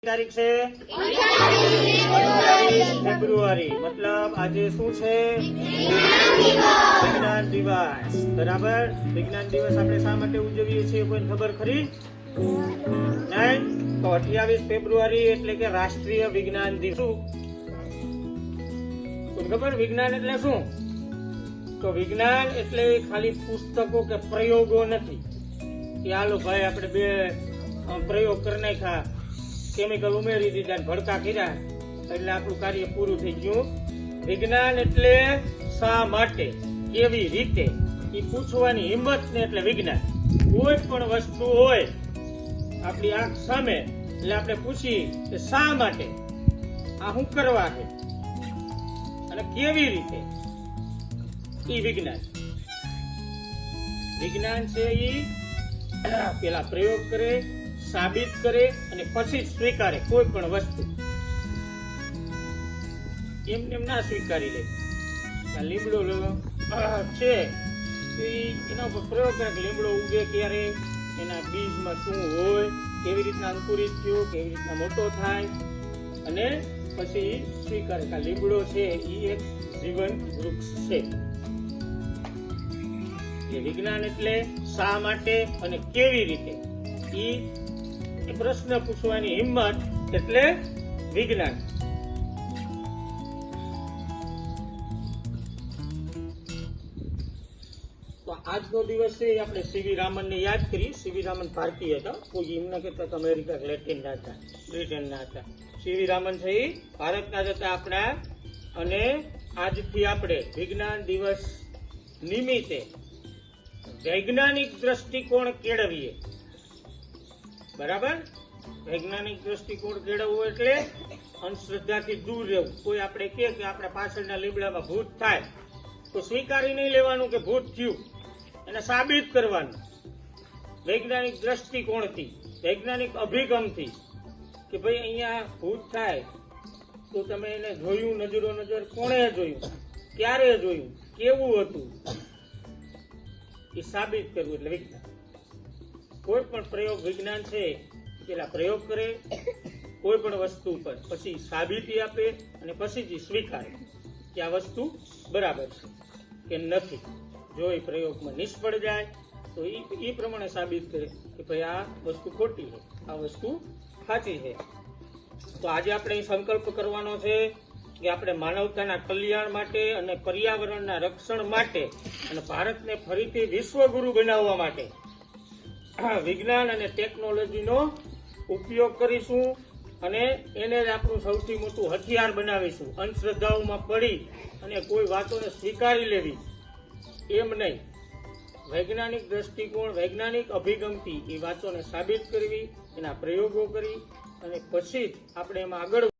તારીખ છે 28 ફેબ્રુઆરી, મતલબ આજે શું છે? વિજ્ઞાન દિવસ. બરાબર. વિજ્ઞાન દિવસ આપણે શા માટે ઉજવીએ છીએ કોઈ ખબર ખરી? નહીં? તો 28 ફેબ્રુઆરી એટલે કે રાષ્ટ્રીય વિજ્ઞાન દિવસ. કોઈ ખબર વિજ્ઞાન એટલે શું? તો વિજ્ઞાન એટલે ખાલી પુસ્તકો કે પ્રયોગો નથી કે હાલો ભાઈ આપણે બે પ્રયોગ કરી નાખ્યા, કેમિકલ ઉમેરી દીધા, ભડકા કર્યા એટલે આપણું કાર્ય પૂરું થઈ ગયું. વિજ્ઞાન એટલે શા માટે, કેવી રીતે, એ પૂછવાની હિંમત ને એટલે વિજ્ઞાન. કોઈ પણ વસ્તુ હોય આપણી આંખ સામે એટલે આપણે પૂછી કે શા માટે, આ શું કરવા છે અને કેવી રીતે, એ વિજ્ઞાન. વિજ્ઞાન છે એ પેલા પ્રયોગ કરે, સાબિત કરે અને પછી સ્વીકારે કોઈ પણ વસ્તુ. એમને એમ ના સ્વીકારી લે. લીમડો છે એના ઉપર પ્રયોગ કરે કે લીમડો ઉગે ક્યારે, એના બીજમાં શું હોય, કેવી રીતના અંકુરિત થયો, કેવી રીતના મોટો થાય, અને પછી સ્વીકારે કે લીમડો છે એ એક જીવન વૃક્ષ છે. વિજ્ઞાન એટલે શા માટે અને કેવી રીતે, એ પ્રશ્ન પૂછવાની હિંમત એટલે વિજ્ઞાન. તો આજનો દિવસ છે આપણે સીવી રામન ને યાદ કરીએ. સીવી રામન ભારતીય હતા, કોઈ એમને કહેતા અમેરિકા લેટિન ના હતા, બ્રિટન ના હતા. સીવી રામન છે એ ભારતના જ હતા આપણા. અને આજથી આપણે વિજ્ઞાન દિવસ નિમિત્તે વૈજ્ઞાનિક દ્રષ્ટિકોણ કેળવીએ. બરાબર. વૈજ્ઞાનિક દ્રષ્ટિકોણ કેળવવું એટલે અંધશ્રદ્ધાથી દૂર રહેવું. કોઈ આપણે કે આપણા પાછળના લીમડામાં ભૂત થાય તો સ્વીકારી નહીં લેવાનું કે ભૂત થયું, એને સાબિત કરવાનું વૈજ્ઞાનિક દ્રષ્ટિકોણથી, વૈજ્ઞાનિક અભિગમથી કે ભાઈ અહીંયા ભૂત થાય તો તમે એને જોયું, નજરો નજર કોણે જોયું, ક્યારે જોયું, કેવું હતું, એ સાબિત કરવું એટલે વિજ્ઞાન. કોઈ પણ પ્રયોગ વિજ્ઞાન છે, પેલા પ્રયોગ કરે કોઈ પણ વસ્તુ પર, પછી સાબિતી આપે અને પછી જ સ્વીકારે કે આ વસ્તુ બરાબર છે કે નથી. જો એ પ્રયોગમાં નિષ્ફળ જાય તો એ પ્રમાણે સાબિત કરે કે ભાઈ આ વસ્તુ ખોટી છે, આ વસ્તુ સાચી છે. તો આજે આપણે સંકલ્પ કરવાનો છે કે આપણે માનવતાના કલ્યાણ માટે અને પર્યાવરણના રક્ષણ માટે અને ભારતને ફરીથી વિશ્વગુરુ બનાવવા માટે વિજ્ઞાન અને ટેકનોલોજીનો ઉપયોગ કરીશું અને એને જ આપણું સૌથી મોટું હથિયાર બનાવીશું. અંધશ્રદ્ધાઓમાં પડી અને કોઈ વાતોને સ્વીકારી લેવી એમ નહીં. વૈજ્ઞાનિક દ્રષ્ટિકોણ, વૈજ્ઞાનિક અભિગમથી એ વાતોને સાબિત કરવી, એના પ્રયોગો કરી અને પછી જ આપણે એમાં આગળ